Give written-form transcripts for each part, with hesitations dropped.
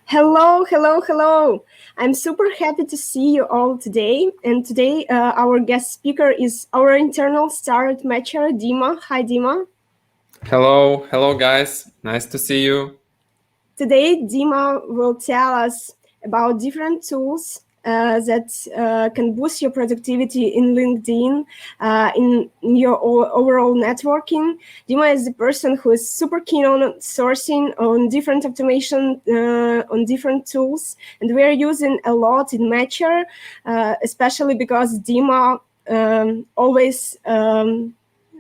Hello, hello, hello. I'm super happy to see you all today. And today, our guest speaker is our internal star matcher, Dima. Hi, Dima. Hello guys. Nice to see you. Today, Dima will tell us about different tools that can boost your productivity in LinkedIn, in your overall networking. Dima is the person who is super keen on sourcing, on different automation, on different tools, and we are using a lot in Matcher, especially because Dima always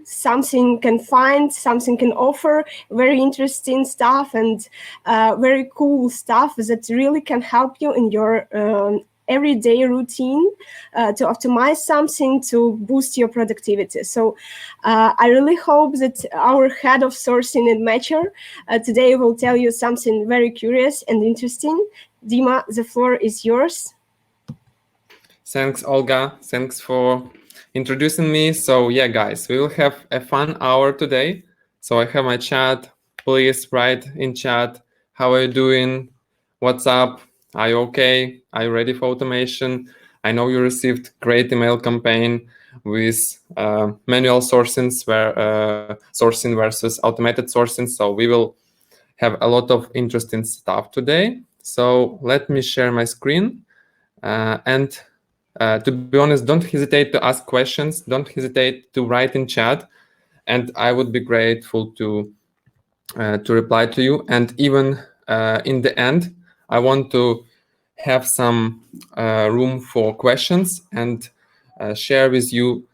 something can find, something can offer very interesting stuff and very cool stuff that really can help you in your everyday routine to optimize something to boost your productivity. So I really hope that our head of sourcing and Matcher today will tell you something very curious and interesting. Dima, the floor is yours. Thanks, Olga. Thanks for introducing me. So yeah, guys, we will have a fun hour today. So I have my chat. Please write in chat. How are you doing? What's up? Are you okay? Are you ready for automation? I know you received great email campaign with manual sourcing versus automated sourcing. So we will have a lot of interesting stuff today. So let me share my screen and to be honest, don't hesitate to ask questions. Don't hesitate to write in chat, and I would be grateful to reply to you. And even in the end, I want to have some room for questions and share with you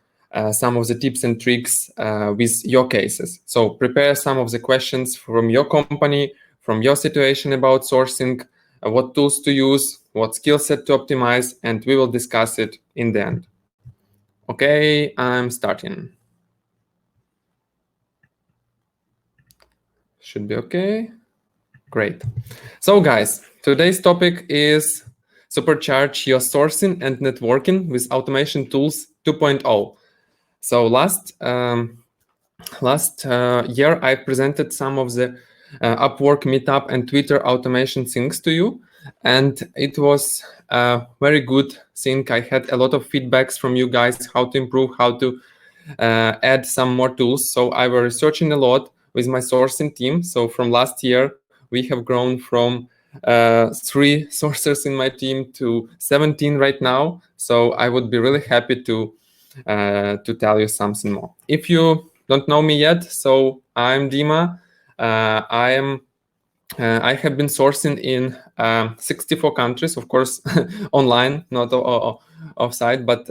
some of the tips and tricks with your cases. So prepare some of the questions from your company, from your situation about sourcing, what tools to use, what skill set to optimize, and we will discuss it in the end. Okay, I'm starting. Should be okay. Great. So guys, today's topic is supercharge your sourcing and networking with automation tools 2.0. So last year, I presented some of the Upwork Meetup and Twitter automation things to you, and it was a very good thing. I had a lot of feedbacks from you guys how to improve, how to add some more tools. So I was researching a lot with my sourcing team. So from last year, we have grown from 3 sourcers in my team to 17 right now. So I would be really happy to tell you something more. If you don't know me yet, so I'm Dima. I have been sourcing in 64 countries, of course, online, not offsite, but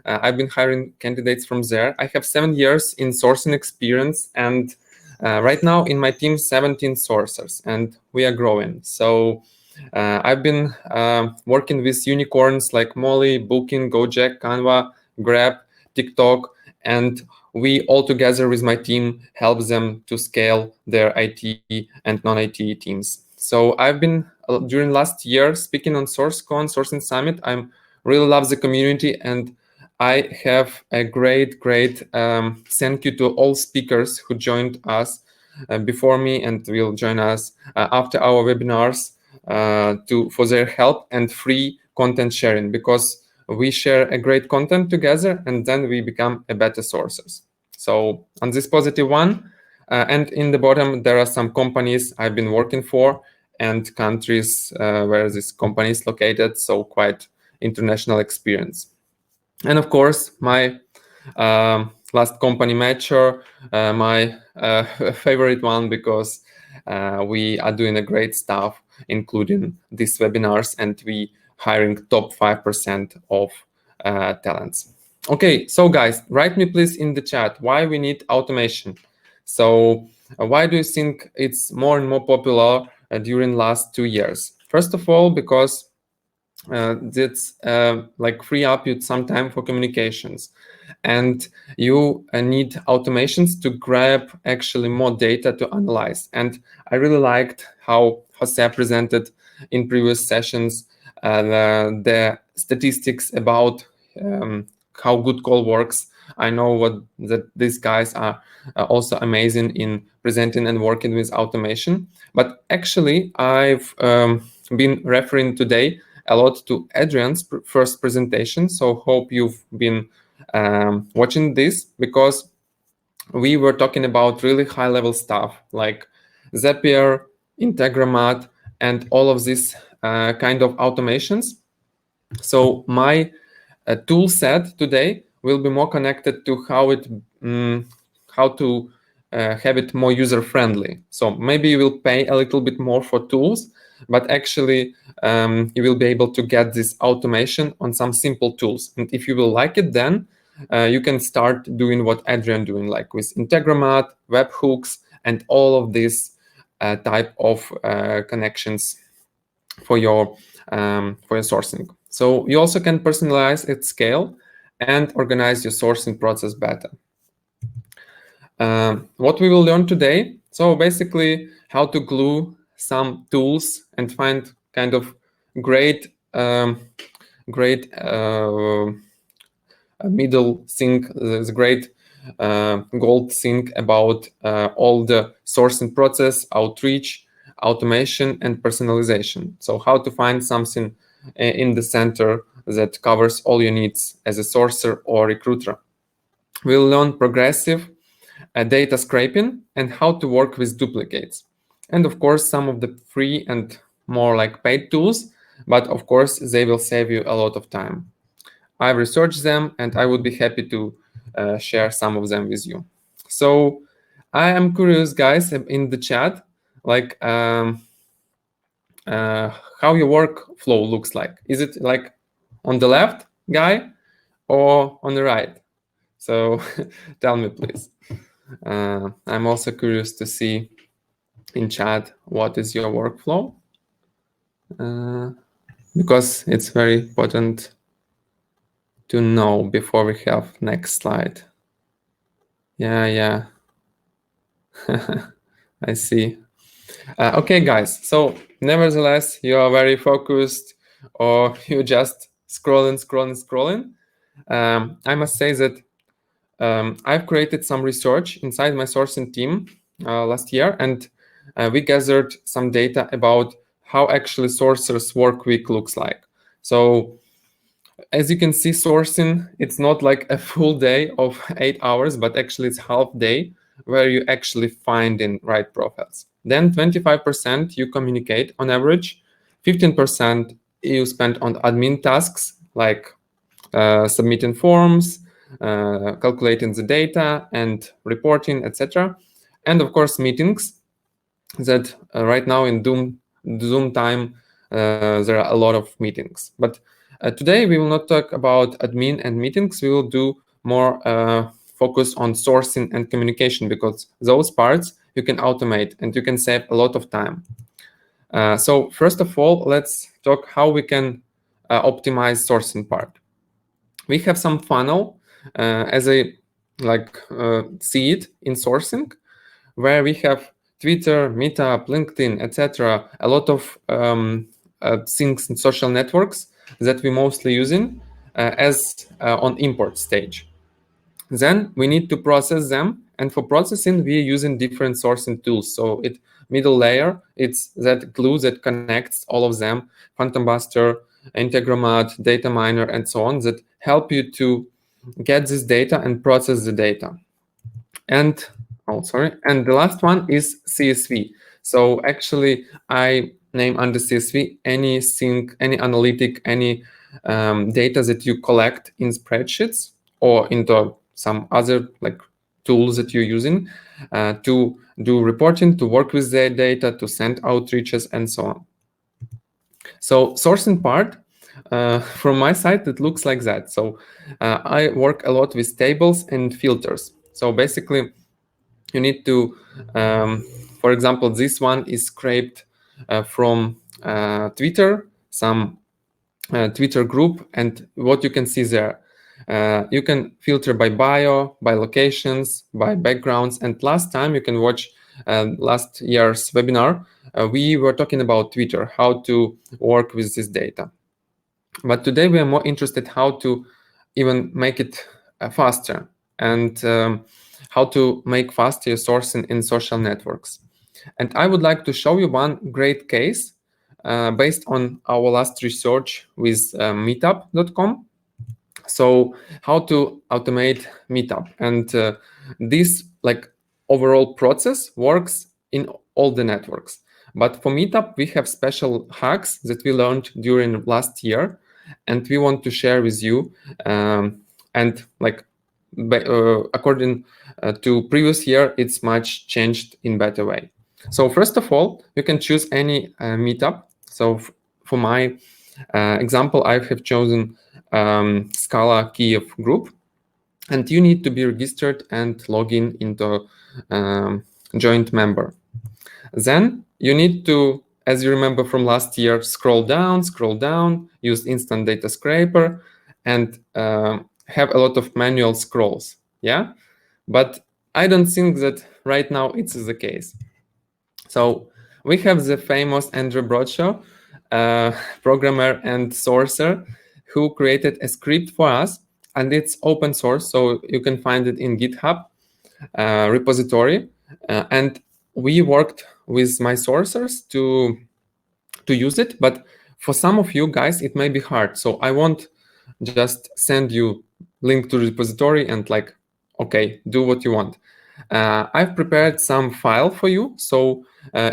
I've been hiring candidates from there. I have 7 years in sourcing experience, and right now in my team, 17 sourcers, and we are growing. So I've been working with unicorns like Molly, Booking, Gojek, Canva, Grab, TikTok, and we all together with my team help them to scale their IT and non-IT teams. So I've been during last year speaking on SourceCon, Sourcing Summit. I really love the community, and I have a great thank you to all speakers who joined us before me and will join us after our webinars for their help and free content sharing, because we share a great content together and then we become a better sources. So on this positive one, and in the bottom, there are some companies I've been working for and countries where this company is located. So quite international experience. And of course, my last company, Matcher, my favorite one, because we are doing a great stuff, including these webinars, and we hiring top 5% of talents. Okay, so guys, write me please in the chat why we need automation. So why do you think it's more and more popular during last 2 years? First of all, because that's like free up you some time for communications, and you need automations to grab actually more data to analyze. And I really liked how Jose presented in previous sessions the statistics about how good call works I know that these guys are also amazing in presenting and working with automation. But actually, I've been referring today a lot to Adrian's first presentation. So hope you've been watching this, because we were talking about really high-level stuff like Zapier, Integromat, and all of these kind of automations. So my tool set today will be more connected to how to have it more user-friendly. So maybe you will pay a little bit more for tools, but actually you will be able to get this automation on some simple tools. And if you will like it, then you can start doing what Adrian doing, like with Integromat, webhooks, and all of these type of connections for your sourcing. So you also can personalize at scale and organize your sourcing process better. What we will learn today, so basically how to glue some tools and find kind of great middle thing, the great gold thing about all the sourcing process, outreach, automation, and personalization. So how to find something in the center that covers all your needs as a sourcer or recruiter. We'll learn progressive data scraping and how to work with duplicates. And of course, some of the free and more like paid tools, but of course, they will save you a lot of time. I've researched them and I would be happy to share some of them with you. So I am curious, guys, in the chat, like how your workflow looks like. Is it like on the left, guy, or on the right? So tell me, please. I'm also curious to see in chat what is your workflow, because it's very important to know before we have next slide. Yeah. I see. Okay, guys. So nevertheless, you are very focused, or you just scrolling. I must say that I've created some research inside my sourcing team last year, and we gathered some data about how actually sourcers' work week looks like. So as you can see, sourcing, it's not like a full day of 8 hours, but actually it's half day where you actually find in right profiles. Then 25% you communicate on average, 15% you spend on admin tasks like submitting forms, calculating the data and reporting, etc. And of course, meetings that right now in Zoom time, there are a lot of meetings. But today we will not talk about admin and meetings. We will do more focus on sourcing and communication, because those parts you can automate and you can save a lot of time. So first of all, let's talk how we can optimize sourcing part. We have some funnel as I see it in sourcing, where we have Twitter, Meetup, LinkedIn, etc. A lot of things in social networks that we mostly using as on import stage. Then we need to process them, and for processing we're using different sourcing tools. So it middle layer, it's that glue that connects all of them, Phantom Buster, Integromat, Data Miner, and so on, that help you to get this data and process the data. And and the last one is CSV. So actually I name under CSV anything, any analytic, any data that you collect in spreadsheets or into some other like tools that you're using to do reporting, to work with the data, to send outreaches, and so on. So sourcing part, from my side, it looks like that. So I work a lot with tables and filters. So basically, you need to, for example, this one is scraped from Twitter, some Twitter group, and what you can see there. You can filter by bio, by locations, by backgrounds, and last time you can watch last year's webinar, we were talking about Twitter, how to work with this data. But today we are more interested how to even make it faster. and how to make faster sourcing in social networks. And I would like to show you one great case based on our last research with meetup.com. So how to automate Meetup, and this like overall process works in all the networks. But for Meetup, we have special hacks that we learned during last year, and we want to share with you. And like according to previous year, it's much changed in better way. So first of all, you can choose any Meetup. So for my example, I have chosen Scala Kiev group, and you need to be registered and log in into joint member. Then you need to, as you remember from last year, scroll down, use instant data scraper, and have a lot of manual scrolls. Yeah, but I don't think that right now it's the case. So we have the famous Andrew Bradshaw, programmer and sourcer, who created a script for us, and it's open source, so you can find it in GitHub repository. And we worked with my sourcers to use it, but for some of you guys, it may be hard. So I won't just send you link to the repository and like, okay, do what you want. I've prepared some file for you. So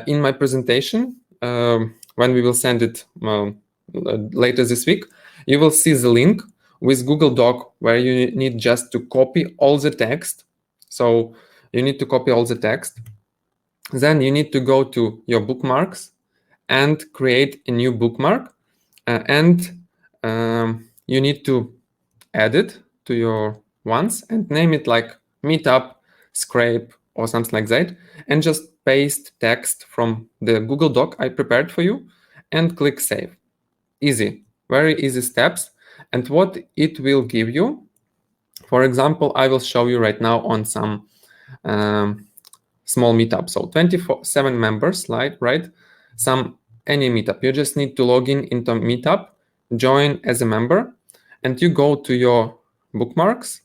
in my presentation, when we will send it later this week, you will see the link with Google Doc where you need just to copy all the text. So you need to copy all the text. Then you need to go to your bookmarks and create a new bookmark. And you need to add it to your ones and name it like Meetup, Scrape, or something like that, and just paste text from the Google Doc I prepared for you and click Save. Easy, very easy steps. And what it will give you, for example, I will show you right now on some small meetup. So 27 members, right? Any meetup. You just need to log in into Meetup, join as a member, and you go to your bookmarks.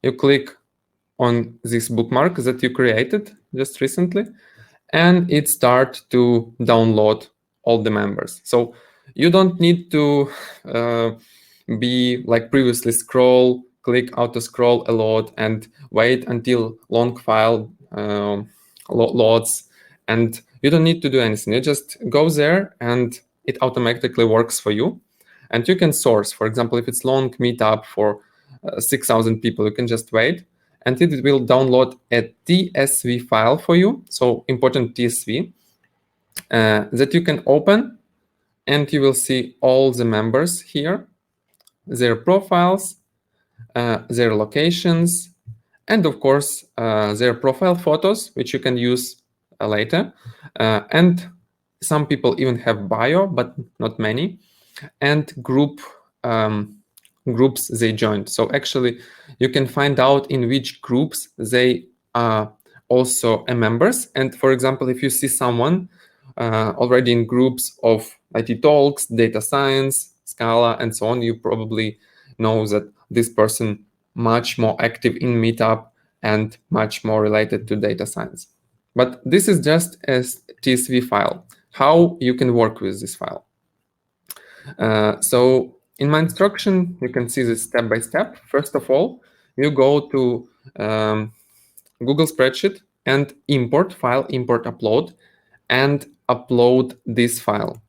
You click on this bookmark that you created just recently, and it starts to download all the members. So you don't need to be like previously click auto scroll a lot and wait until long file loads, and you don't need to do anything. You just go there and it automatically works for you. And you can source, for example, if it's long meetup for 6,000 people, you can just wait and it will download a TSV file for you. So important TSV that you can open, and you will see all the members here, their profiles, their locations, and of course, their profile photos, which you can use later. And some people even have bio, but not many, and groups they joined. So actually, you can find out in which groups they are also members. And for example, if you see someone already in groups of IT Talks, data science, Scala, and so on, you probably know that this person much more active in Meetup and much more related to data science. But this is just a TSV file. How you can work with this file? So in my instruction, you can see this step by step. First of all, you go to Google Spreadsheet and import file, import upload, and upload this file.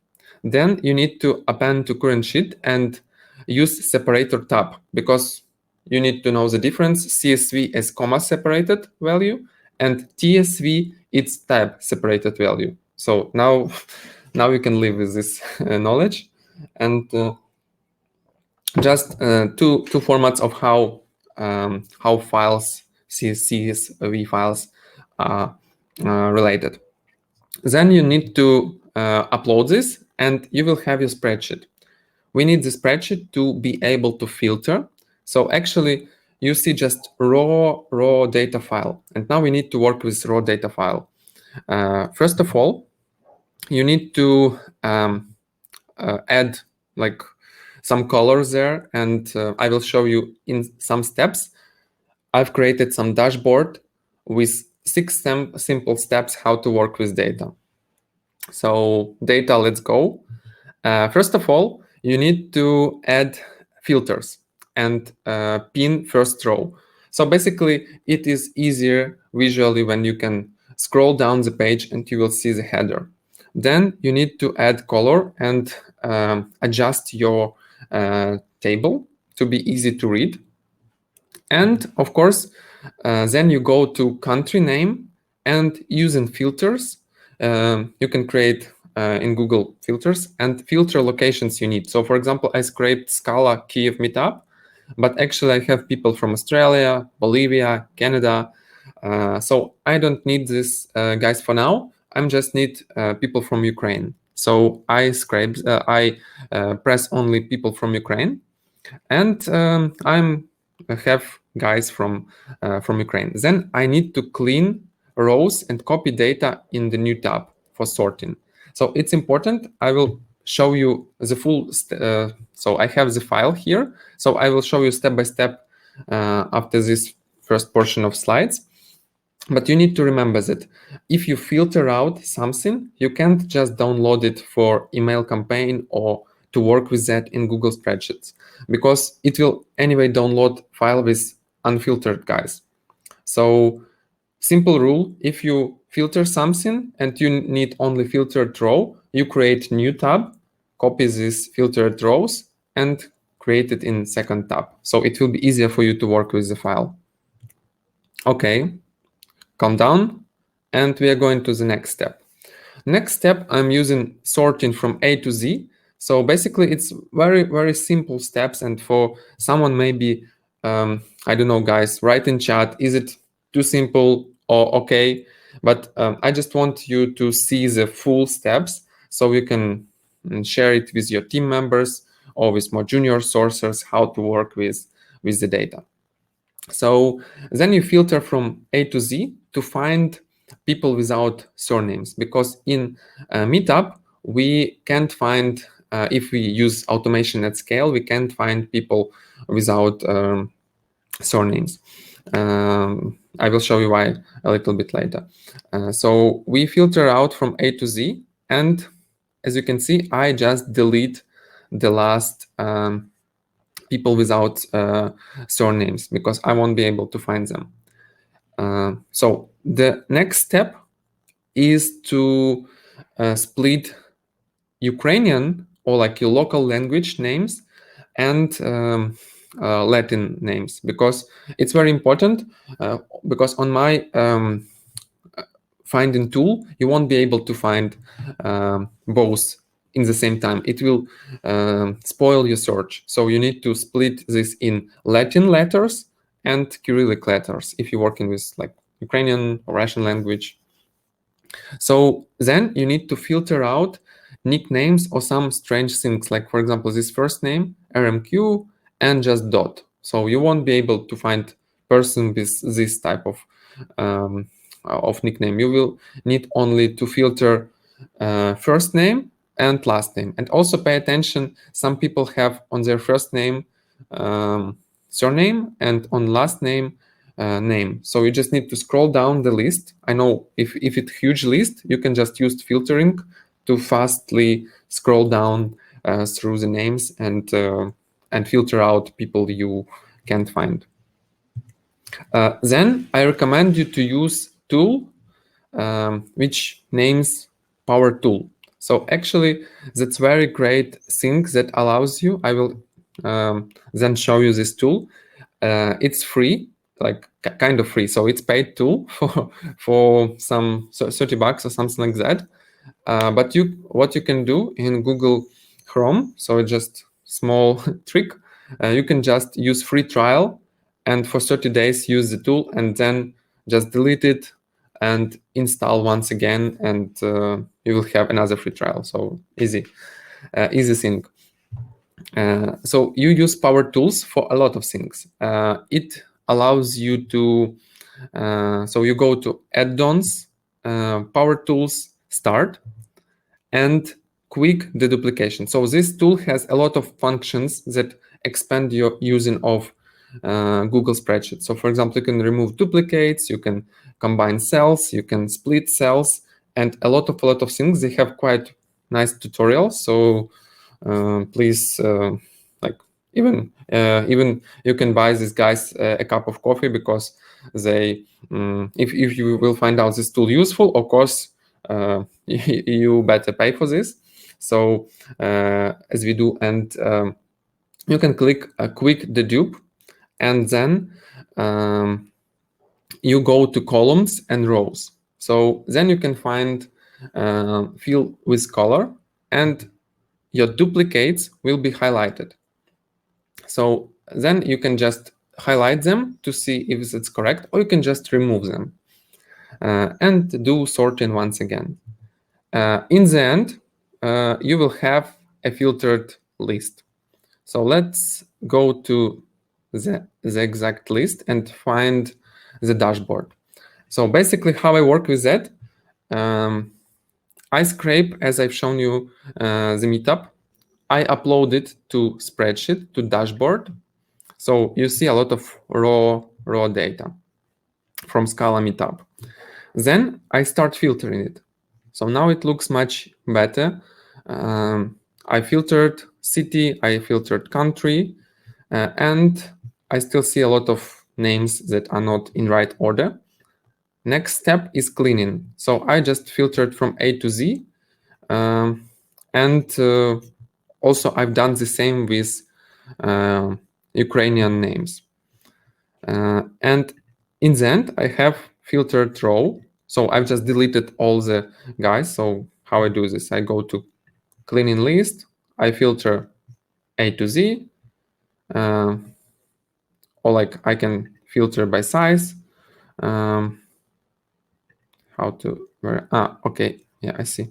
Then you need to append to current sheet and use separator tab, because you need to know the difference. CSV is comma separated value, and TSV it's tab separated value. So now you can live with this knowledge. And just two formats of how files, CSV files, are related. Then you need to upload this, and you will have your spreadsheet. We need the spreadsheet to be able to filter. So actually, you see just raw data file, and now we need to work with raw data file. First of all, you need to add like some colors there, and I will show you in some steps. I've created some dashboard with 6 simple steps how to work with data. So data, let's go. First of all, you need to add filters and pin first row. So basically, it is easier visually when you can scroll down the page and you will see the header. Then you need to add color and adjust your table to be easy to read. And of course, then you go to country name and using filters. You can create in Google filters and filter locations you need. So for example, I scraped Scala Kiev meetup, but actually I have people from Australia, Bolivia, Canada. So I don't need this guys for now. I just need people from Ukraine. So I press only people from Ukraine, and I have guys from Ukraine. Then I need to clean rows and copy data in the new tab for sorting. So it's important. I will show you the full. So I have the file here. So I will show you step by step after this first portion of slides. But you need to remember that if you filter out something, you can't just download it for email campaign or to work with that in Google Spreadsheets, because it will anyway download file with unfiltered guys. So simple rule, if you filter something and you need only filtered row, you create new tab, copy these filtered rows and create it in second tab. So it will be easier for you to work with the file. Okay. Calm down, and we are going to the next step. Next step, I'm using sorting from A to Z. So basically, it's very, very simple steps. And for someone maybe, I don't know, guys, write in chat, is it too simple or okay? But I just want you to see the full steps so you can share it with your team members or with more junior sourcers, how to work with the data. So then you filter from A to Z to find people without surnames, because in Meetup, we can't find, if we use automation at scale, we can't find people without surnames. I will show you why a little bit later. So we filter out from A to Z, and as you can see, I just delete the last people without surnames because I won't be able to find them. So the next step is to split Ukrainian or like your local language names and Latin names, because it's very important, because on my finding tool, you won't be able to find both in the same time. It will spoil your search. So you need to split this in Latin letters and Cyrillic letters if you're working with like Ukrainian or Russian language. So then you need to filter out nicknames or some strange things, like for example, this first name, RMQ, and just dot. So you won't be able to find person with this type of nickname. You will need only to filter first name and last name. And also pay attention, some people have on their first name surname and on last name name. So you just need to scroll down the list. I know if it's huge list, you can just use filtering to fastly scroll down through the names and filter out people you can't find. Then I recommend you to use tool which names Power Tool. So actually, that's very great thing that allows you. I will then show you this tool. It's free, like kind of free. So it's paid tool for some $30 or something like that. But what you can do in Google Chrome, so just small trick, you can just use free trial and for 30 days use the tool and then just delete it and install once again, and you will have another free trial. So easy thing. So you use Power Tools for a lot of things. It allows you to, so you go to add-ons, Power Tools, Start, and quick deduplication. So this tool has a lot of functions that expand your using of Google spreadsheet. So for example, you can remove duplicates, you can combine cells, you can split cells, and a lot of things. They have quite nice tutorials. So please, like even you can buy these guys a cup of coffee, because they, if you will find out this tool useful, of course, you better pay for this. So as we do, and you can click a quick dedupe, and then you go to columns and rows. So then you can find fill with color, and your duplicates will be highlighted. So then you can just highlight them to see if it's correct, or you can just remove them and do sorting once again. In the end, you will have a filtered list. So let's go to the exact list and find the dashboard. So basically how I work with that, I scrape, as I've shown you, the meetup. I upload it to spreadsheet, to dashboard. So you see a lot of raw data from Scala meetup. Then I start filtering it. So now it looks much better. I filtered city, I filtered country, and I still see a lot of names that are not in right order. Next step is cleaning. So I just filtered from A to Z. And also I've done the same with Ukrainian names. And in the end, I have filtered row. So I've just deleted all the guys. So how I do this, I go to cleaning list, I filter A to Z, or like I can filter by size. How to, okay, yeah, I see.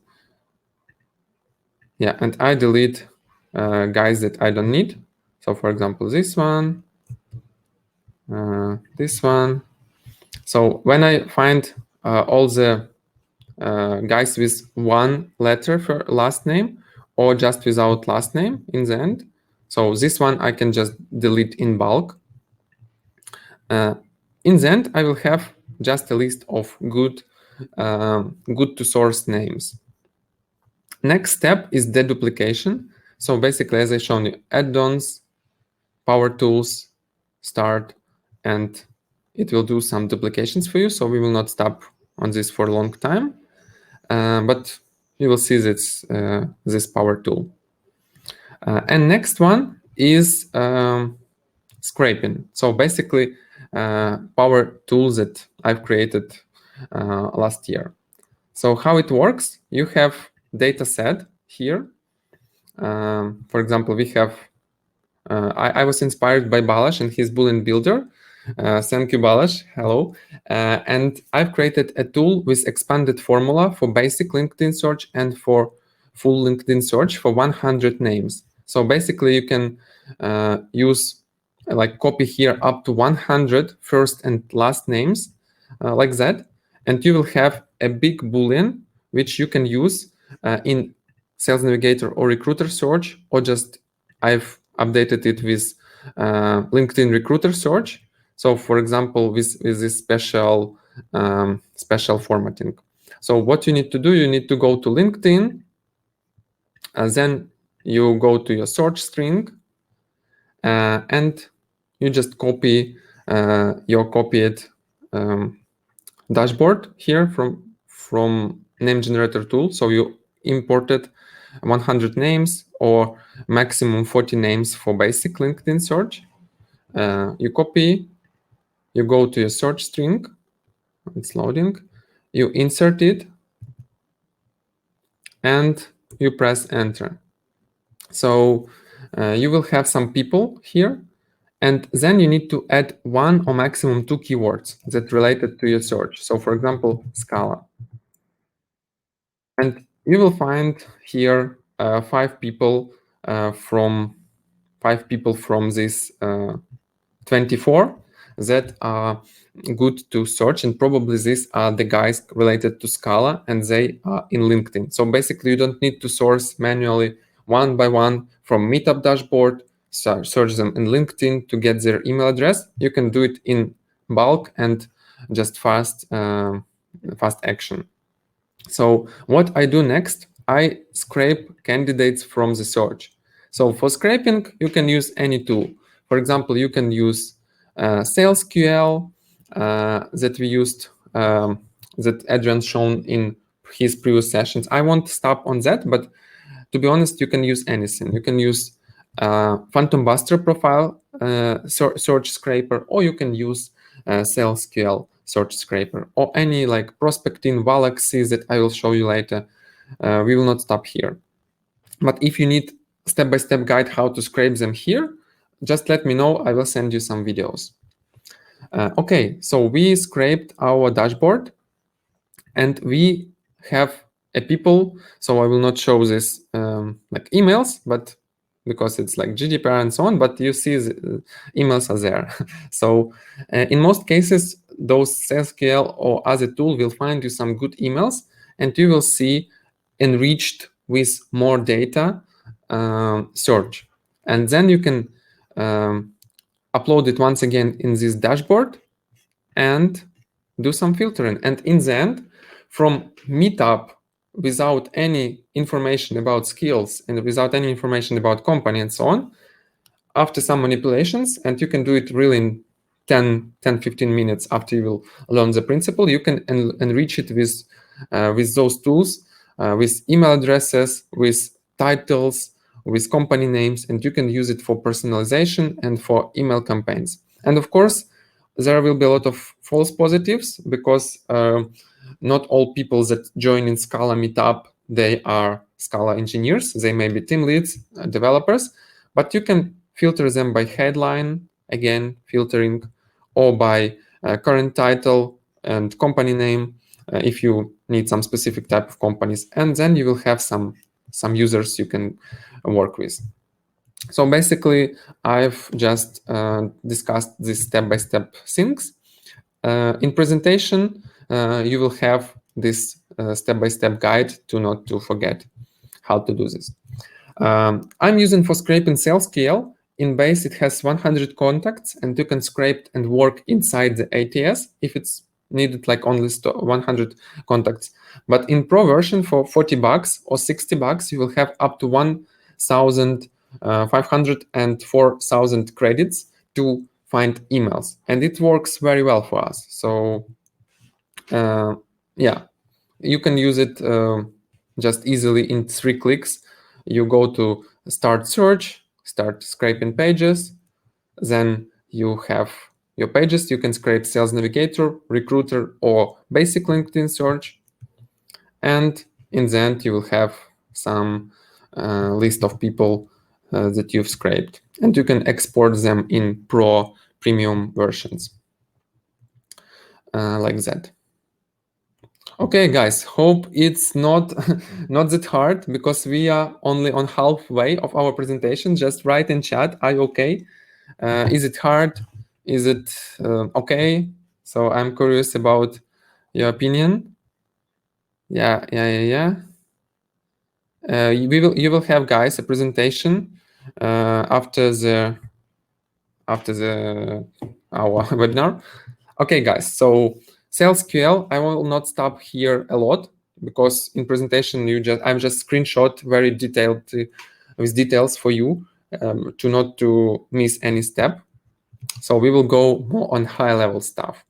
Yeah, and I delete guys that I don't need. So for example, this one, this one. So when I find all the guys with one letter for last name, or just without last name in the end, so this one I can just delete in bulk. In the end, I will have just a list of good to source names. Next step is deduplication. So basically, as I shown you, add-ons, power tools, start, and it will do some duplications for you. So we will not stop on this for a long time, but you will see this power tool. And next one is scraping. So basically, power tools that I've created last year. So how it works, you have data set here. For example, we have, I was inspired by Balázs and his Boolean builder. Thank you, Balázs. Hello. And I've created a tool with expanded formula for basic LinkedIn search and for full LinkedIn search for 100 names. So basically, you can use, like, copy here up to 100 first and last names, like that. And you will have a big Boolean, which you can use in Sales Navigator or Recruiter search, or just I've updated it with LinkedIn Recruiter search. So for example, with this special formatting. So what you need to do, you need to go to LinkedIn, and then you go to your search string, and you just copy your copied dashboard here from name generator tool. So you imported 100 names or maximum 40 names for basic LinkedIn search. You copy, you go to your search string, it's loading, you insert it, and you press enter. So you will have some people here, and then you need to add one or maximum two keywords that related to your search. So for example, Scala. And you will find here five people from this 24 that are good to search, and probably these are the guys related to Scala, and they are in LinkedIn. So basically, you don't need to source manually one by one from Meetup dashboard, search them in LinkedIn to get their email address. You can do it in bulk and just fast action. So what I do next, I scrape candidates from the search. So for scraping, you can use any tool. For example, you can use SalesQL that we used, that Adrian shown in his previous sessions. I won't stop on that, but to be honest, you can use anything. You can use Phantom Buster profile search scraper, or you can use SalesQL search scraper, or any like prospecting Valaxy that I will show you later. We will not stop here. But if you need step-by-step guide how to scrape them here, just let me know. I will send you some videos. Okay, so we scraped our dashboard, and we have a people. So I will not show this like emails, but because it's like GDPR and so on, but you see the emails are there. So in most cases, those SalesQL or other tool will find you some good emails, and you will see enriched with more data search. And then you can upload it once again in this dashboard and do some filtering. And in the end, from Meetup, without any information about skills and without any information about company and so on, after some manipulations, and you can do it really in 10-15 minutes after you will learn the principle, you can enrich it with those tools, with email addresses, with titles, with company names, and you can use it for personalization and for email campaigns. And of course, there will be a lot of false positives, because not all people that join in Scala Meetup, they are Scala engineers. They may be team leads, developers, but you can filter them by headline, again, filtering, or by current title and company name, if you need some specific type of companies. And then you will have some users you can work with. So basically, I've just discussed these step-by-step things. In presentation, you will have this step-by-step guide to not to forget how to do this. I'm using for scraping SalesQL. In base, it has 100 contacts, and you can scrape and work inside the ATS if it's needed, like only 100 contacts. But in pro version, for $40 or $60, you will have up to 1,500 and 4,000 credits to find emails, and it works very well for us. So yeah, you can use it just easily in 3 clicks. You go to start search, start scraping pages, then you have your pages. You can scrape Sales Navigator, Recruiter, or basic LinkedIn search, and in the end you will have some list of people that you've scraped, and you can export them in Pro premium versions like that. Okay, guys, hope it's not that hard, because we are only on halfway of our presentation. Just write in chat, are you okay? Is it hard? Is it okay? So I'm curious about your opinion. Yeah. You will have, guys, a presentation after our webinar. Okay, guys. So SalesQL, I will not stop here a lot, because in presentation I'm just screenshot very detailed with details for you to not to miss any step. So we will go more on high level stuff.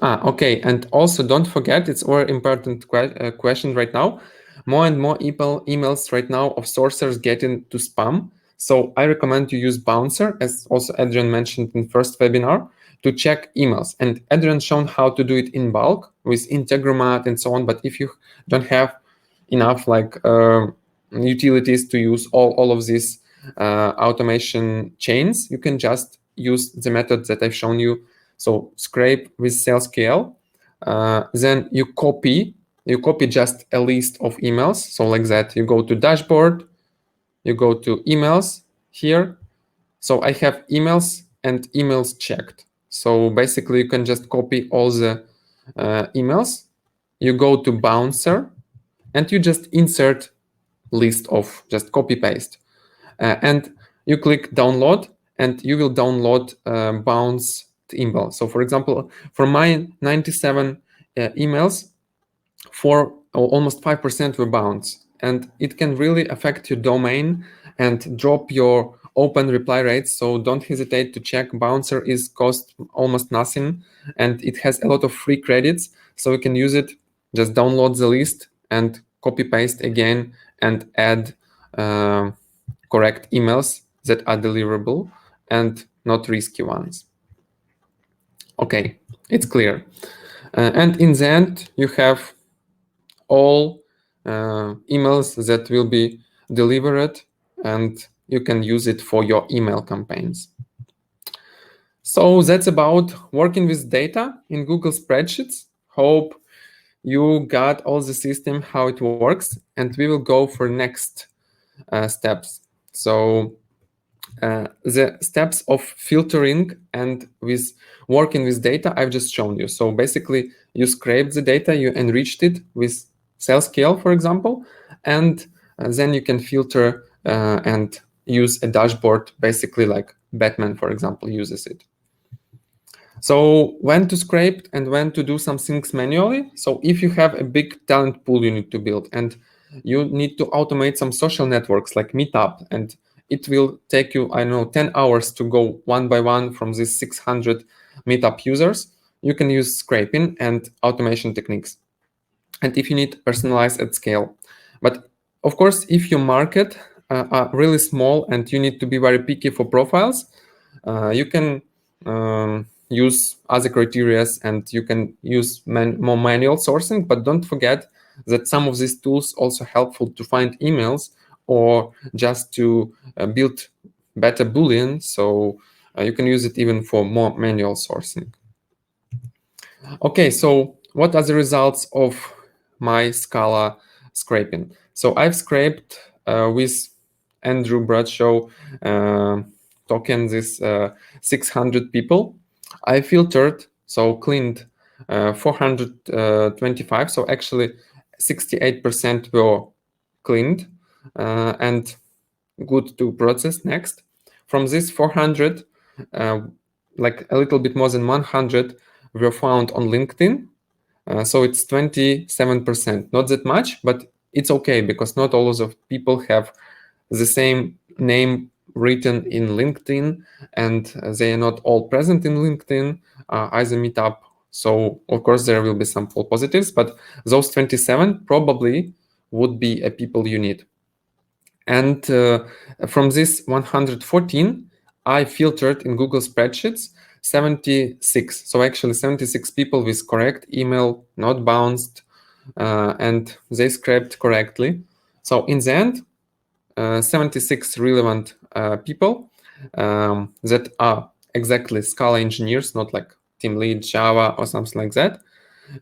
Okay, and also don't forget, it's a very important question right now. More and more emails right now of sourcers get into spam. So I recommend you use Bouncer, as also Adrian mentioned in first webinar, to check emails. And Adrian shown how to do it in bulk with Integromat and so on. But if you don't have enough like utilities to use all of these automation chains, you can just use the method that I've shown you. So scrape with SalesQL, then you copy just a list of emails. So like that, you go to dashboard, you go to emails here. So I have emails and emails checked. So basically you can just copy all the emails. You go to Bouncer and you just insert list of, just copy paste. and you click download, and you will download bounced email. So for example, for my 97 emails, almost 5% were bounced, and it can really affect your domain and drop your open reply rates. So don't hesitate to check. Bouncer is cost almost nothing, and it has a lot of free credits, so you can use it. Just download the list and copy paste again and add correct emails that are deliverable and not risky ones. Okay, it's clear. And in the end, you have all emails that will be delivered, and you can use it for your email campaigns. So that's about working with data in Google Spreadsheets. Hope you got all the system, how it works, and we will go for next steps. So the steps of filtering and with working with data I've just shown you. So basically you scraped the data, you enriched it with cell scale, for example, and then you can filter and use a dashboard, basically like Batman, for example, uses it. So when to scrape and when to do some things manually. So if you have a big talent pool you need to build, and you need to automate some social networks like Meetup, and it will take you, I know, 10 hours to go one by one from these 600 Meetup users, you can use scraping and automation techniques. And if you need personalized at scale. But of course, if your market are really small and you need to be very picky for profiles, you can use other criteria, and you can use more manual sourcing. But don't forget that some of these tools also helpful to find emails or just to build better Boolean. So you can use it even for more manual sourcing. Okay, so what are the results of my Scala scraping? So I've scraped with Andrew Bradshaw token this 600 people. I filtered, so cleaned 425. So actually 68% were cleaned and good to process next. From this 400, like a little bit more than 100 were found on LinkedIn. So it's 27%, not that much, but it's okay because not all of the people have the same name written in LinkedIn, and they are not all present in LinkedIn as a meetup. So of course there will be some false positives, but those 27 probably would be a people you need. And from this 114, I filtered in Google Spreadsheets 76. So actually 76 people with correct email, not bounced, and they scraped correctly. So in the end, 76 relevant people that are exactly Scala engineers, not like team lead, Java, or something like that.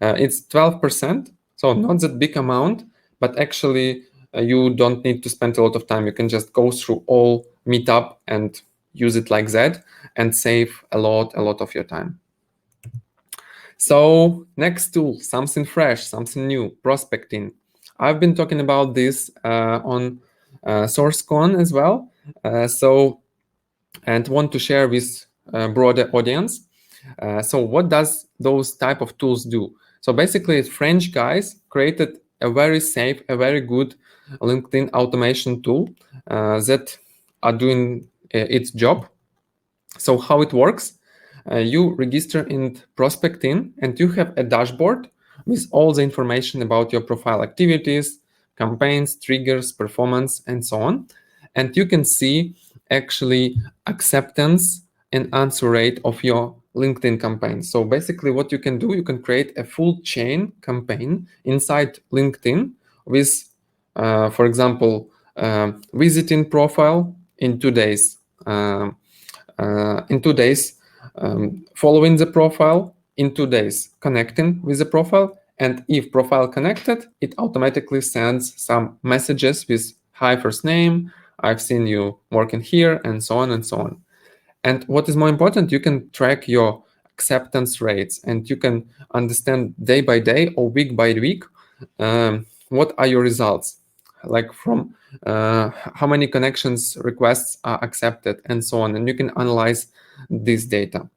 It's 12%, so not that big amount, but actually you don't need to spend a lot of time. You can just go through all Meetup and use it like that and save a lot of your time. So next tool, something fresh, something new, prospecting. I've been talking about this on SourceCon as well. And want to share with a broader audience. So what does those type of tools do? So basically, French guys created a very safe, a very good LinkedIn automation tool that are doing its job. So how it works? You register in prospecting, and you have a dashboard with all the information about your profile activities, campaigns, triggers, performance, and so on. And you can see actually acceptance and answer rate of your LinkedIn campaign. So basically what you can do, you can create a full chain campaign inside LinkedIn with, for example, visiting profile in 2 days, following the profile in 2 days, connecting with the profile. And if profile connected, it automatically sends some messages with hi, first name, I've seen you working here, and so on and so on. And what is more important, you can track your acceptance rates, and you can understand day by day or week by week what are your results. like from how many connections requests are accepted and so on, and you can analyze this data.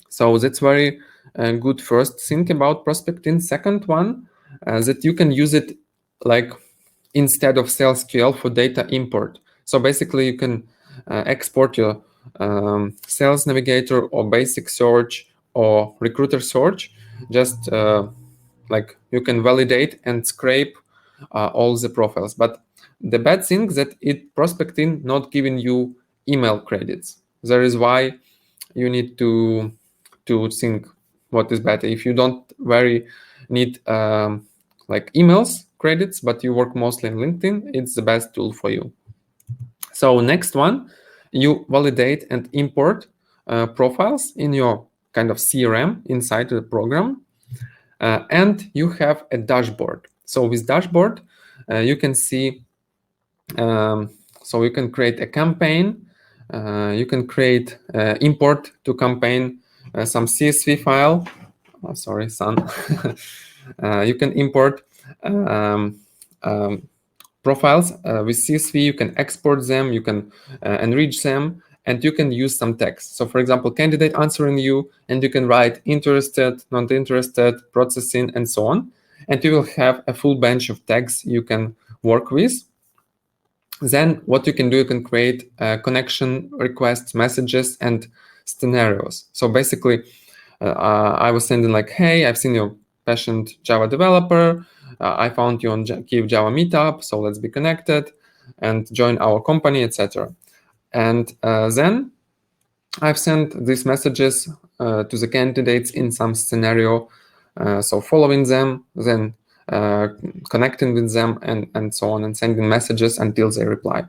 So that's very good first thing about prospecting. Second one, that you can use it like instead of SalesQL for data import. So basically you can export your sales navigator or basic search or recruiter search. Just like you can validate and scrape all the profiles. But the bad thing that it prospecting not giving you email credits. That is why you need to think what is better. If you don't very need like emails credits, but you work mostly in LinkedIn, it's the best tool for you. So next one, you validate and import profiles in your kind of CRM inside the program, and you have a dashboard. So with dashboard, you can see, so you can create a campaign, you can create import to campaign some CSV file. Oh, sorry, son. You can import profiles with CSV. You can export them, you can enrich them, and you can use some text. So for example, candidate answering you, and you can write interested, not interested, processing, and so on. And you will have a full bunch of tags you can work with. Then what you can do, you can create connection requests, messages, and scenarios. So basically, I was sending like, hey, I've seen you're passionate Java developer. I found you on Kyiv Java Meetup, so let's be connected and join our company, etc. And then I've sent these messages to the candidates in some scenario. So following them, then connecting with them, and so on, and sending messages until they reply.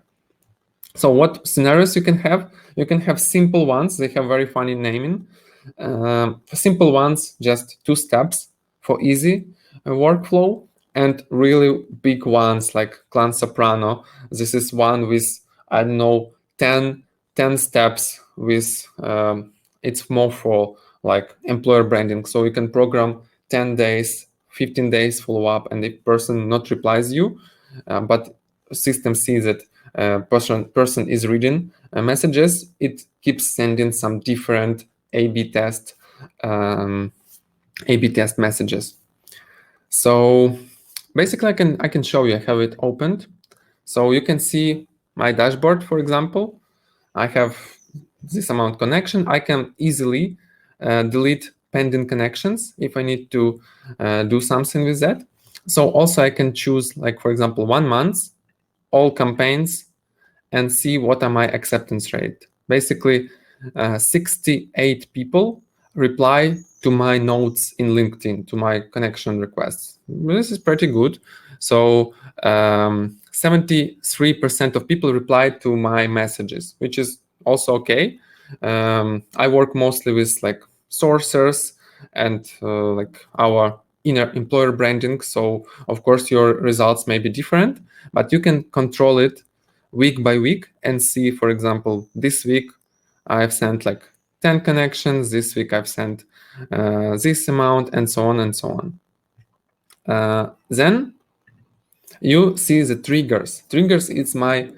So what scenarios you can have? You can have simple ones. They have very funny naming. Simple ones, just 2 steps for easy workflow, and really big ones like Clan Soprano. This is one with, I don't know, 10 steps with, it's more for like employer branding. So you can program 10 days, 15 days follow-up, and if person not replies you, but system sees that person is reading messages, it keeps sending some different A/B test messages. So basically, I can show you. I have it opened, so you can see my dashboard. For example, I have this amount connection. I can easily delete pending connections if I need to do something with that. So also I can choose, like for example, 1 month, all campaigns, and see what are my acceptance rate. Basically, 68 people reply to my notes in LinkedIn, to my connection requests. This is pretty good. So 73% of people replied to my messages, which is also okay. I work mostly with like sourcers and like our inner employer branding. So of course your results may be different, but you can control it week by week and see, for example, this week I've sent like 10 connections, this week I've sent this amount, and so on and so on. Then you see the triggers. Triggers is my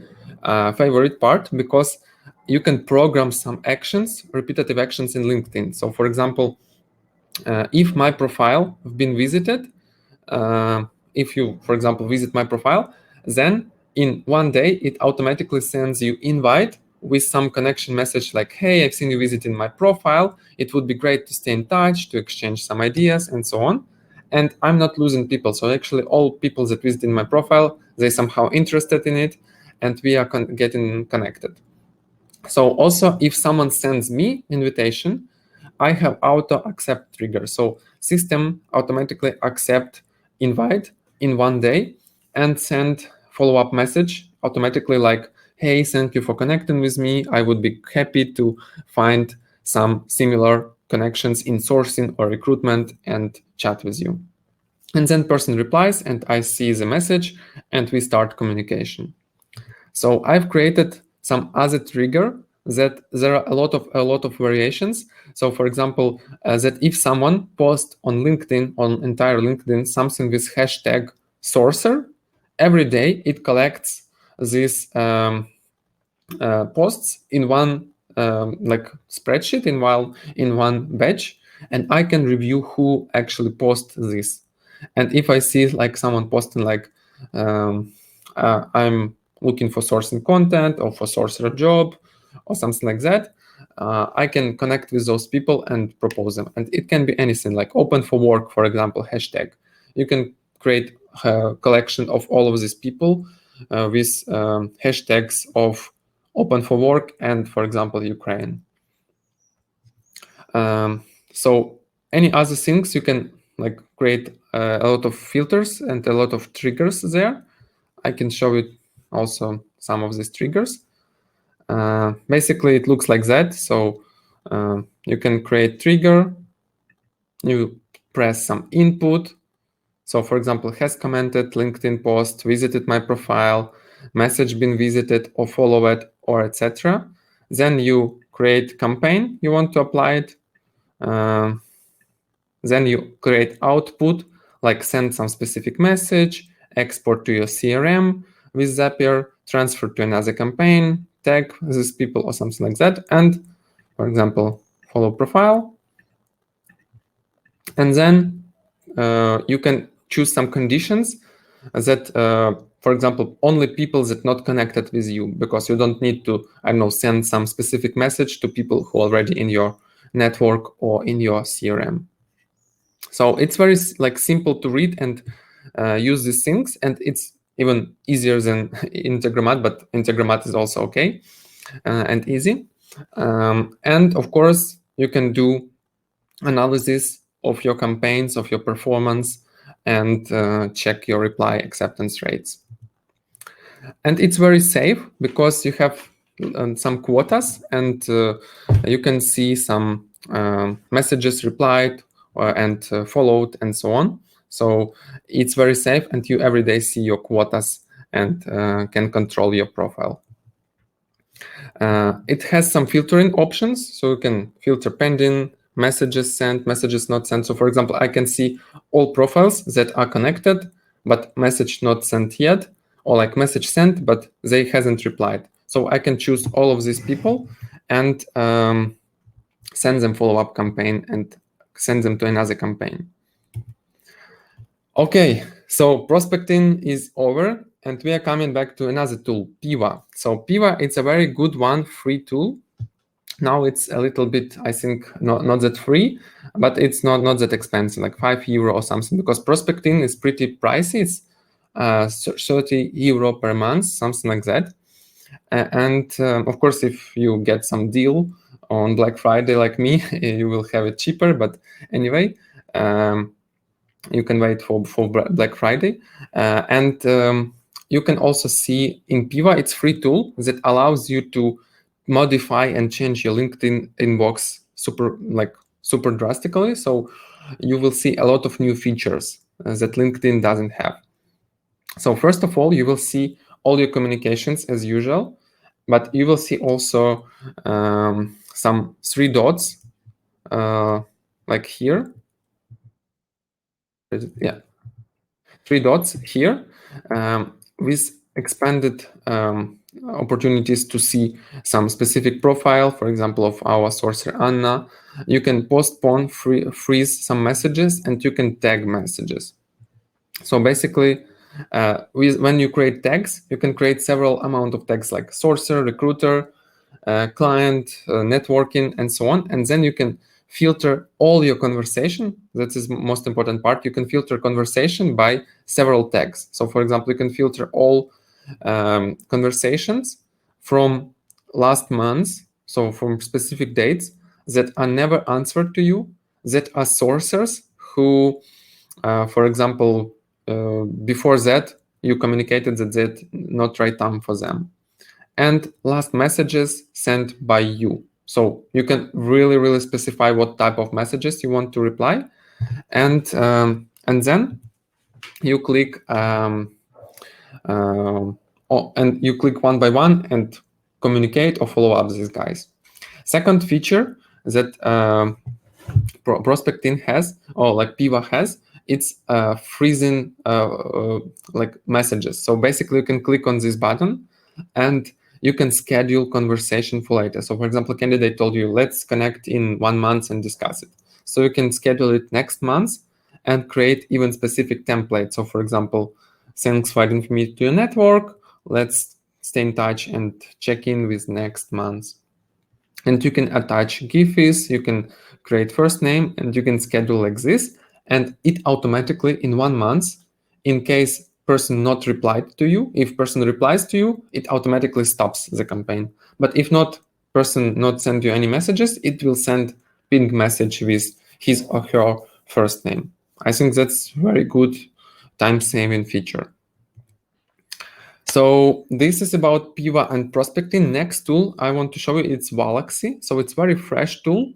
favorite part, because you can program some actions, repetitive actions in LinkedIn. So for example, if my profile have been visited, if you, for example, visit my profile, then in 1 day, it automatically sends you invite with some connection message like, hey, I've seen you visiting my profile. It would be great to stay in touch, to exchange some ideas, and so on. And I'm not losing people. So actually all people that visited my profile, they somehow interested in it, and we are getting connected. So also, if someone sends me invitation, I have auto accept trigger. So system automatically accept invite in 1 day and send follow-up message automatically like, hey, thank you for connecting with me. I would be happy to find some similar connections in sourcing or recruitment and chat with you. And then person replies, and I see the message, and we start communication. So I've created some other trigger that there are a lot of variations. So for example, that if someone posts on LinkedIn, on entire LinkedIn, something with hashtag sourcer, every day it collects these posts in one like spreadsheet in one batch, and I can review who actually posts this. And if I see like someone posting like I'm looking for sourcing content or for sourcer job or something like that, I can connect with those people and propose them. And it can be anything like open for work, for example, hashtag. You can create a collection of all of these people with hashtags of open for work and, for example, Ukraine. So any other things, you can like create a lot of filters and a lot of triggers there. I can show you also some of these triggers. Basically, it looks like that. So you can create trigger, you press some input. So for example, has commented, LinkedIn post, visited my profile, message been visited or followed, or etc. Then you create campaign you want to apply it. Then you create output, like send some specific message, export to your CRM with Zapier, transfer to another campaign, tag these people or something like that, and for example, follow profile. And then you can choose some conditions that, for example, only people that not connected with you, because you don't need to, I don't know, send some specific message to people who are already in your network or in your CRM. So it's very like simple to read and use these things, and it's even easier than Integromat, but Integromat is also okay and easy. And of course, you can do analysis of your campaigns, of your performance, and check your reply acceptance rates. And it's very safe because you have some quotas, and you can see some messages replied and followed and so on. So it's very safe, and you every day see your quotas and can control your profile. It has some filtering options, so you can filter pending, messages sent, messages not sent. So for example, I can see all profiles that are connected, but message not sent yet, or like message sent, but they hasn't replied. So I can choose all of these people and send them follow-up campaign and send them to another campaign. Okay, so prospecting is over, and we are coming back to another tool, Pivo. So Pivo, it's a very good one, free tool. Now it's a little bit, I think, not that free, but it's not that expensive, like €5 or something, because prospecting is pretty pricey. It's 30 euro per month, something like that. And of course, if you get some deal on Black Friday like me, you will have it cheaper. But anyway, you can wait for Black Friday. And you can also see in Pivo, it's free tool that allows you to modify and change your LinkedIn inbox super drastically. So you will see a lot of new features that LinkedIn doesn't have. So first of all, you will see all your communications as usual, but you will see also some 3 dots like here. Yeah, 3 dots here with expanded opportunities to see some specific profile, for example, of our sourcer Anna. You can postpone, freeze some messages, and you can tag messages. So basically, when you create tags, you can create several amount of tags like sourcer, recruiter, client, networking, and so on. And then you can filter all your conversation. That is the most important part. You can filter conversation by several tags. So for example, you can filter all conversations from last month, so from specific dates that are never answered to you, that are sourcers who, for example, before that, you communicated that not right time for them. And last messages sent by you. So you can really specify what type of messages you want to reply, and then you click and you click one by one and communicate or follow up these guys. Second feature that prospecting has, or like Pivo has, it's freezing like messages. So basically you can click on this button and you can schedule conversation for later. So for example, candidate told you, let's connect in 1 month and discuss it. So you can schedule it next month and create even specific templates. So for example, thanks for adding me to your network. Let's stay in touch and check in with next month. And you can attach GIFs, you can create first name, and you can schedule like this. And it automatically in 1 month, in case person not replied to you, if person replies to you, it automatically stops the campaign. But if not, person not send you any messages, it will send ping message with his or her first name. I think that's very good time-saving feature. So this is about Pivo and prospecting. Next tool I want to show you, it's Galaxy. So it's very fresh tool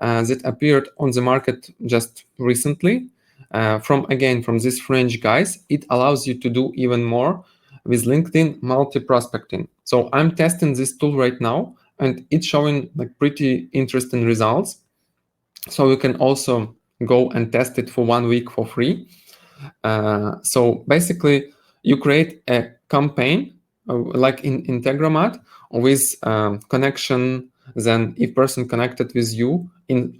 that appeared on the market just recently. From these French guys, it allows you to do even more with LinkedIn multi-prospecting. So I'm testing this tool right now, and it's showing like pretty interesting results. So you can also go and test it for 1 week for free. So basically, you create a campaign like in Integromat with connection. Then if person connected with you,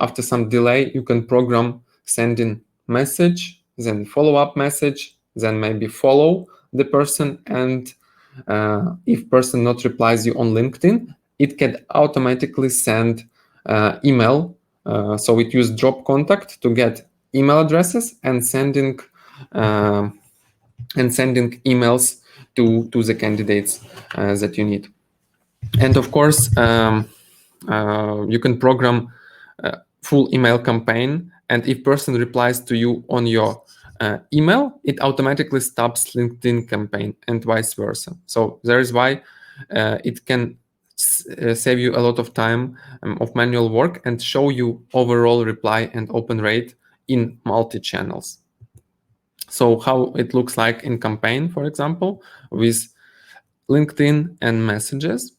after some delay, you can program sending message, then follow-up message, then maybe follow the person. And if person not replies you on LinkedIn, it can automatically send email. So it use drop contact to get email addresses and sending emails to the candidates that you need. And of course, you can program a full email campaign. And if person replies to you on your email, it automatically stops LinkedIn campaign and vice versa. So there is why it can save you a lot of time of manual work and show you overall reply and open rate in multi-channels. So how it looks like in campaign, for example, with LinkedIn and messages.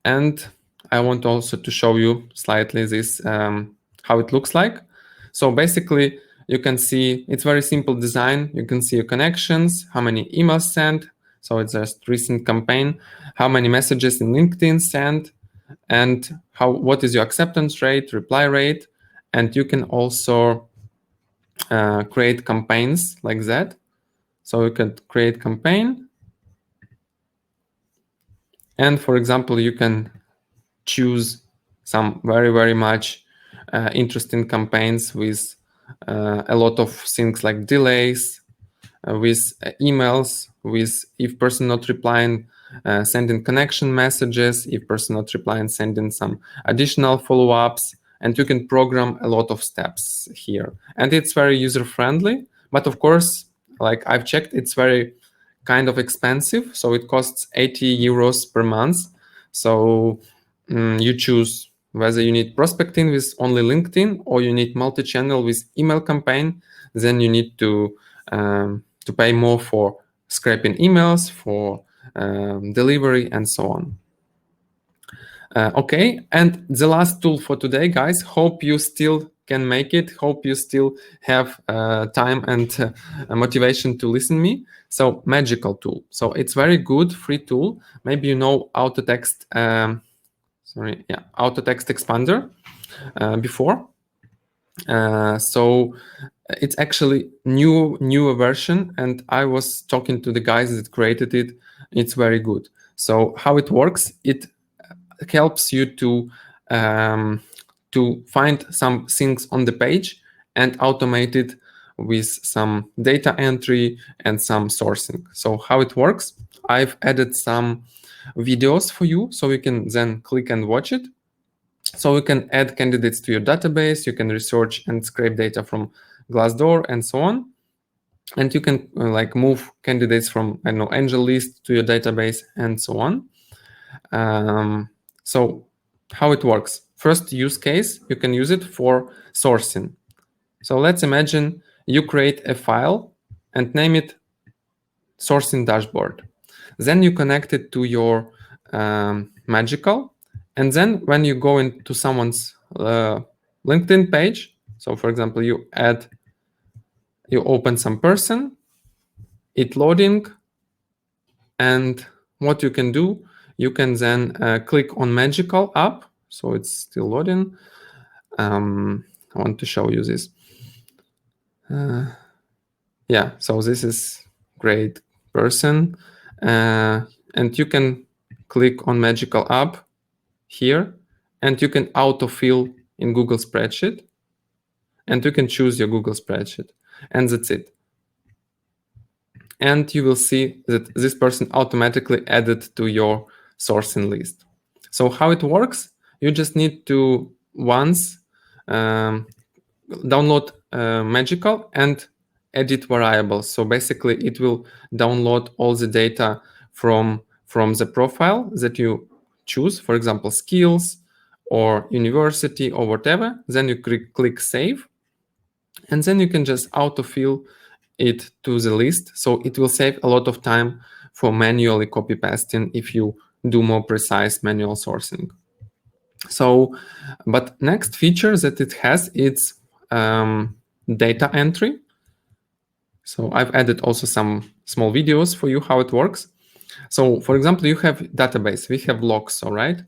And I want also to show you slightly this, how it looks like. So basically, you can see it's very simple design. You can see your connections, how many emails sent. So it's just recent campaign, how many messages in LinkedIn sent, and what is your acceptance rate, reply rate. And you can also create campaigns like that. So you can create campaign. And for example, you can choose some very, very much interesting campaigns with a lot of things like delays, with emails, with if person not replying, sending connection messages, if person not replying, sending some additional follow-ups. And you can program a lot of steps here. And it's very user-friendly. But of course, like I've checked, it's very kind of expensive. So it costs 80 euros per month. So you choose whether you need prospecting with only LinkedIn or you need multi-channel with email campaign. Then you need to pay more for scraping emails, for delivery, and so on. Okay, and the last tool for today, guys. Hope you still can make it. Hope you still have time and motivation to listen to me. So magical tool. So it's very good free tool. Maybe you know auto text. Auto text expander before. So it's actually newer version, and I was talking to the guys that created it. It's very good. So how it works? It helps you to find some things on the page and automate it with some data entry and some sourcing. So how it works? I've added some videos for you, so you can then click and watch it. So you can add candidates to your database, you can research and scrape data from Glassdoor and so on. And you can like move candidates from, I don't know, angel list to your database and so on. So how it works? First use case, you can use it for sourcing. So let's imagine you create a file and name it sourcing dashboard. Then you connect it to your Magical. And then when you go into someone's LinkedIn page, So for example, you open some person, it loading, and what you can do, you can then click on magical up. So it's still loading. I want to show you this. Yeah, so this is great person. And you can click on magical up here, and you can autofill in Google Spreadsheet, and you can choose your Google Spreadsheet, and that's it. And you will see that this person automatically added to your sourcing list. So how it works, you just need to once download Magical and edit variables. So basically it will download all the data from the profile that you choose, for example, skills or university or whatever. Then you click save, and then you can just autofill it to the list. So it will save a lot of time for manually copy pasting if you do more precise manual sourcing. So, but next feature that it has, it's data entry. So I've added also some small videos for you how it works. So for example, you have database, we have logs, all right?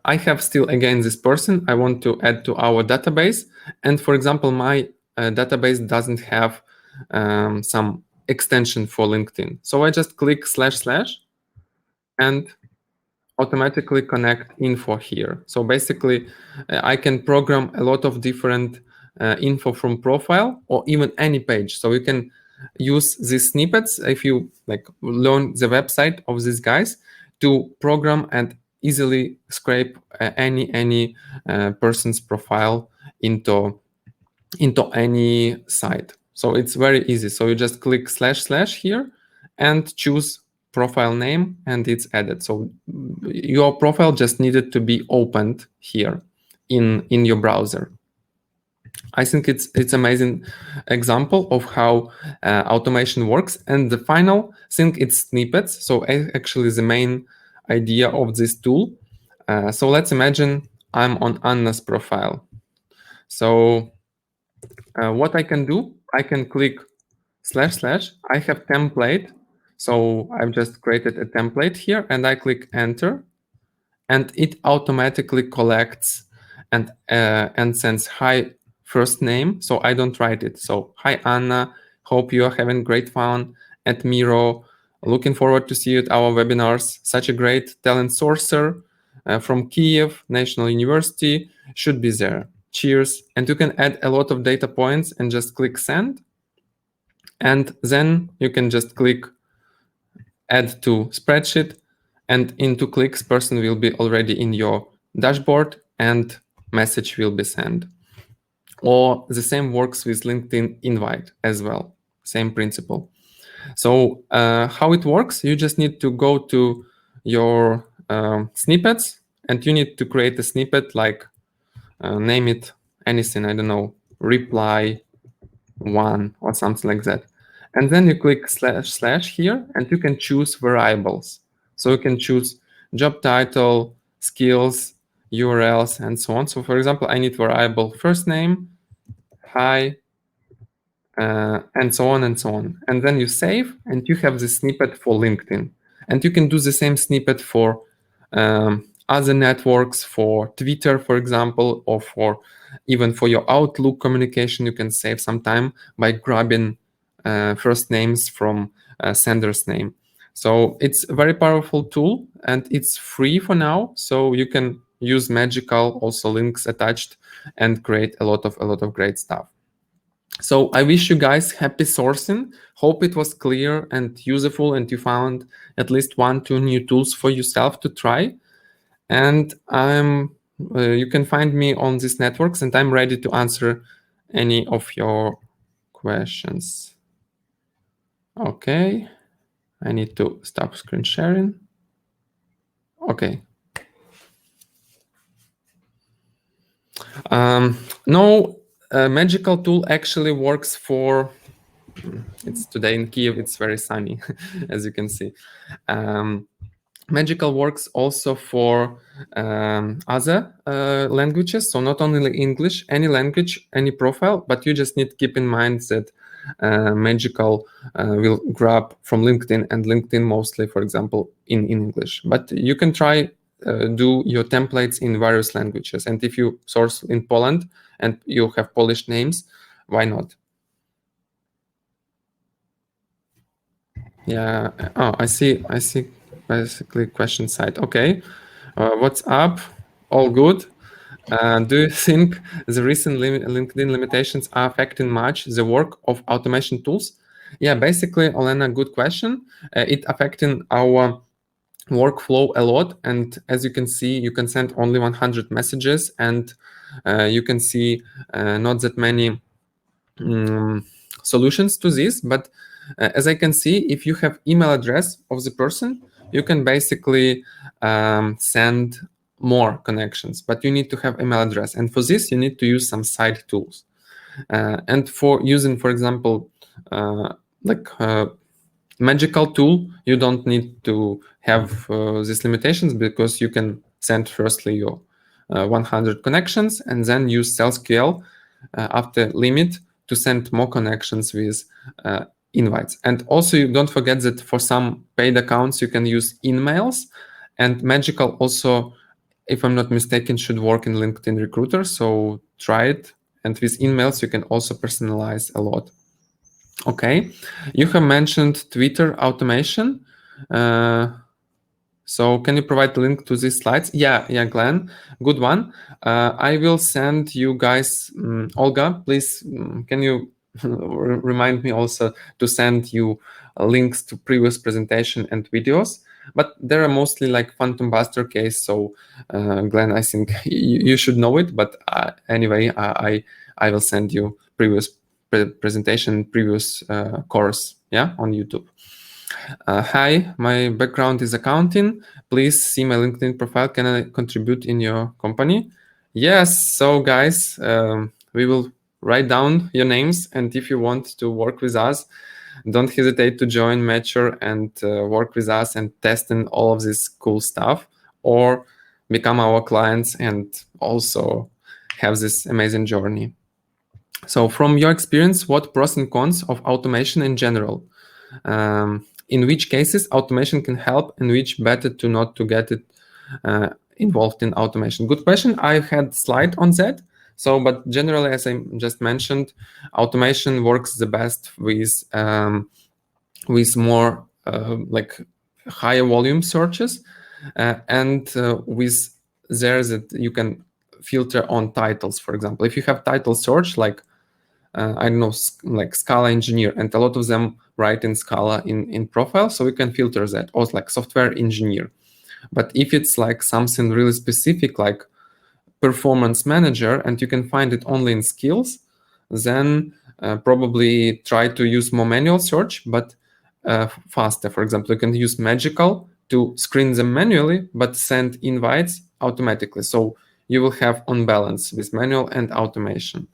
I have still, again, this person I want to add to our database. And for example, my database doesn't have some extension for LinkedIn. So I just click / and automatically connect info here. So basically, I can program a lot of different info from profile or even any page. So you can use these snippets if you like learn the website of these guys to program and easily scrape any person's profile into any site. So it's very easy. So you just click / here and choose profile name, and it's added. So your profile just needed to be opened here in your browser. I think it's amazing example of how automation works. And the final thing, it's snippets. So actually the main idea of this tool. So let's imagine I'm on Anna's profile. So what I can do, I can click / I have template. So I've just created a template here, and I click enter, and it automatically collects and sends hi first name. So I don't write it. So hi Anna, hope you are having great fun at Miro. Looking forward to see you at our webinars. Such a great talent sourcer from Kiev National University, should be there. Cheers. And you can add a lot of data points and just click send. And then you can just click add to spreadsheet, and in 2 clicks, person will be already in your dashboard and message will be sent. Or the same works with LinkedIn invite as well, same principle. So how it works, you just need to go to your snippets, and you need to create a snippet, like name it anything, I don't know, reply 1 or something like that. And then you click / here, and you can choose variables. So you can choose job title, skills, URLs, and so on. So for example, I need variable first name, hi, and so on and so on. And then you save, and you have the snippet for LinkedIn. And you can do the same snippet for other networks, for Twitter, for example, or for even for your Outlook communication. You can save some time by grabbing first names from sender's name. So it's a very powerful tool, and it's free for now. So you can use Magical, also links attached, and create a lot of great stuff. So I wish you guys happy sourcing. Hope it was clear and useful, and you found at least 1-2 new tools for yourself to try. And you can find me on these networks, and I'm ready to answer any of your questions. Okay, I need to stop screen sharing. Okay. No, Magical tool actually works for, it's today in Kiev, it's very sunny, as you can see. Magical works also for other languages, so not only English, any language, any profile, but you just need to keep in mind that Magical will grab from LinkedIn, and LinkedIn mostly, for example, in English. But you can try do your templates in various languages, and if you source in Poland and you have Polish names, why not? Yeah. Oh, I see. Basically, question side. Okay. What's up? All good. Do you think the recent LinkedIn limitations are affecting much the work of automation tools? Yeah, basically, Olena, good question. It affecting our workflow a lot, and as you can see, you can send only 100 messages, and you can see not that many solutions to this. But as I can see, if you have email address of the person, you can basically send more connections, but you need to have email address, and for this you need to use some side tools. And for using, for example, like Magical tool, you don't need to have these limitations, because you can send firstly your 100 connections and then use SalesQL after limit to send more connections with invites. And also, you don't forget that for some paid accounts, you can use emails, and Magical also, if I'm not mistaken, should work in LinkedIn Recruiter. So try it. And with emails, you can also personalize a lot. Okay, you have mentioned Twitter automation. So can you provide the link to these slides? Yeah, Glenn, good one. I will send you guys, Olga, please, can you remind me also to send you links to previous presentation and videos? But there are mostly like Phantom Buster case. So Glenn, I think you should know it. But anyway, I will send you previous presentation, previous course, yeah, on YouTube. Hi, my background is accounting. Please see my LinkedIn profile. Can I contribute in your company? Yes. So guys, we will write down your names, and if you want to work with us, don't hesitate to join Mature and work with us and test in all of this cool stuff, or become our clients and also have this amazing journey. So from your experience, what pros and cons of automation in general? In which cases automation can help, and which better to not to get it involved in automation? Good question. I had slide on that. So, but generally, as I just mentioned, automation works the best with more like higher volume searches, and with there that you can filter on titles. For example, if you have title search like I don't know, like Scala engineer, and a lot of them write in Scala in profile, so we can filter that, or like software engineer. But if it's like something really specific, like performance manager, and you can find it only in skills, then probably try to use more manual search, but faster. For example, you can use Magical to screen them manually, but send invites automatically. So you will have on balance with manual and automation.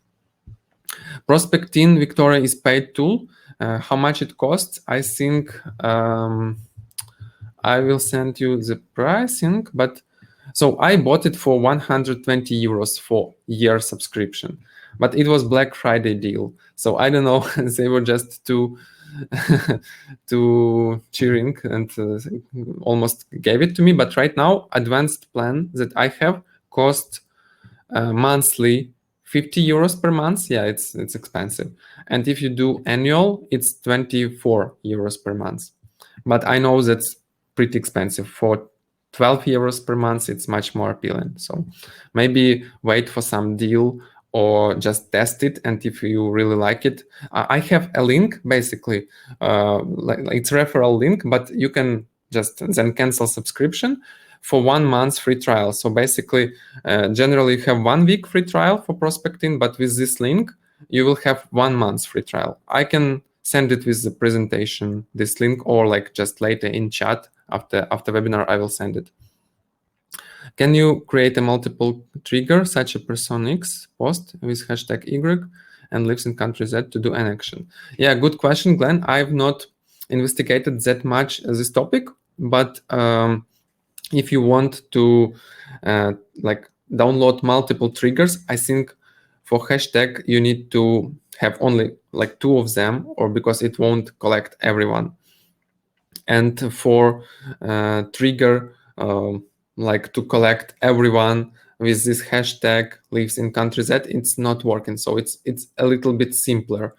Prospecting, Victoria, is paid tool. How much it costs? I think I will send you the pricing, but so I bought it for 120 euros for year subscription, but it was Black Friday deal. So I don't know, they were just too cheering and almost gave it to me. But right now, advanced plan that I have cost monthly 50 euros per month. Yeah, it's expensive. And if you do annual, it's 24 euros per month. But I know that's pretty expensive. For 12 euros per month, it's much more appealing. So maybe wait for some deal or just test it. And if you really like it, I have a link, basically, like it's referral link, but you can just then cancel subscription for 1 month free trial. So basically, generally you have 1 week free trial for prospecting, but with this link, you will have 1 month free trial. I can send it with the presentation, this link, or like just later in chat after webinar, I will send it. Can you create a multiple trigger, such a person X post with hashtag Y and lives in country Z to do an action? Yeah, good question, Glenn. I've not investigated that much this topic, but if you want to like download multiple triggers, I think for hashtag you need to have only like 2 of them, or because it won't collect everyone. And for trigger, like to collect everyone with this hashtag lives in country Z, it's not working. So it's a little bit simpler,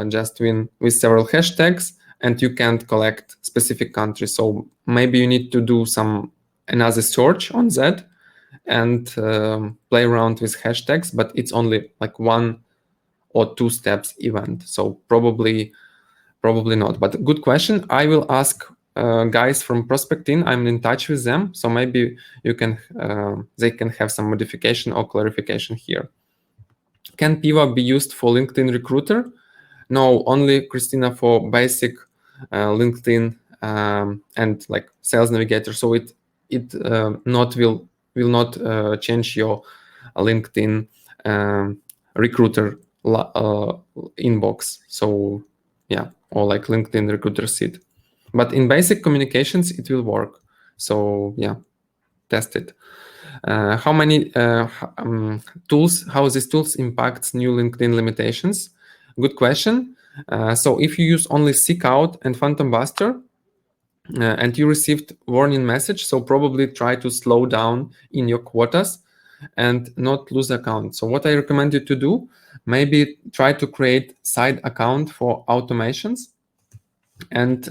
just with several hashtags, and you can't collect specific countries. So maybe you need to do another search on Z and play around with hashtags, but it's only like 1 or 2 steps event. So probably not, but good question. I will ask guys from Prospecting. I'm in touch with them, so maybe they can have some modification or clarification here. Can Pivo be used for LinkedIn Recruiter? No, only Christina for basic LinkedIn and like Sales Navigator. So it will not change your LinkedIn Recruiter inbox. So yeah, or like LinkedIn Recruiter seat. But in basic communications, it will work. So yeah, test it. How many tools? How these tools impacts new LinkedIn limitations? Good question. So if you use only Seek Out and Phantom Buster, and you received warning message, so probably try to slow down in your quotas and not lose account. So what I recommend you to do, maybe try to create side account for automations, and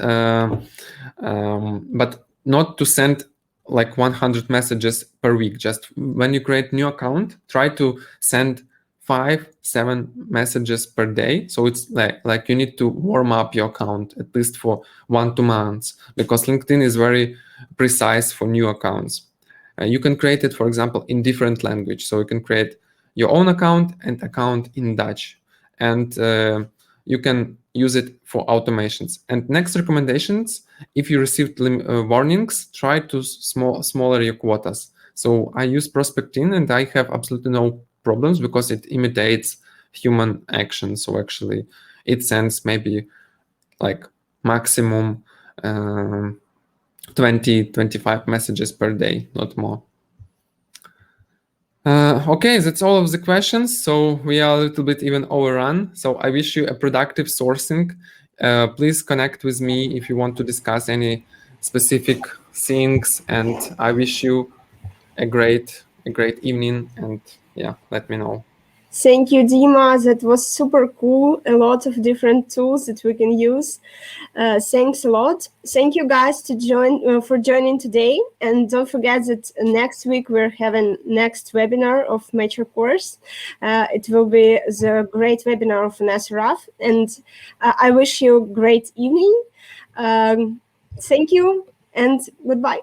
but not to send like 100 messages per week. Just when you create new account, try to send 5-7 messages per day. So it's like you need to warm up your account at least for 1-2 months, because LinkedIn is very precise for new accounts. You can create it, for example, in different language. So you can create your own account and account in Dutch, and you can use it for automations. And next recommendations, if you received warnings, try to smaller your quotas. So I use Prospecting and I have absolutely no problems because it imitates human action. So actually it sends maybe like maximum 20-25 messages per day, not more. Okay, that's all of the questions. So we are a little bit even overrun. So I wish you a productive sourcing. Please connect with me if you want to discuss any specific things. And I wish you a great evening. And yeah, let me know. Thank you, Dima. That was super cool. A lot of different tools that we can use. Thanks a lot. Thank you guys for joining today. And don't forget that next week we're having next webinar of Mature Course. It will be the great webinar of Vanessa Ruff. And I wish you a great evening. Thank you and goodbye.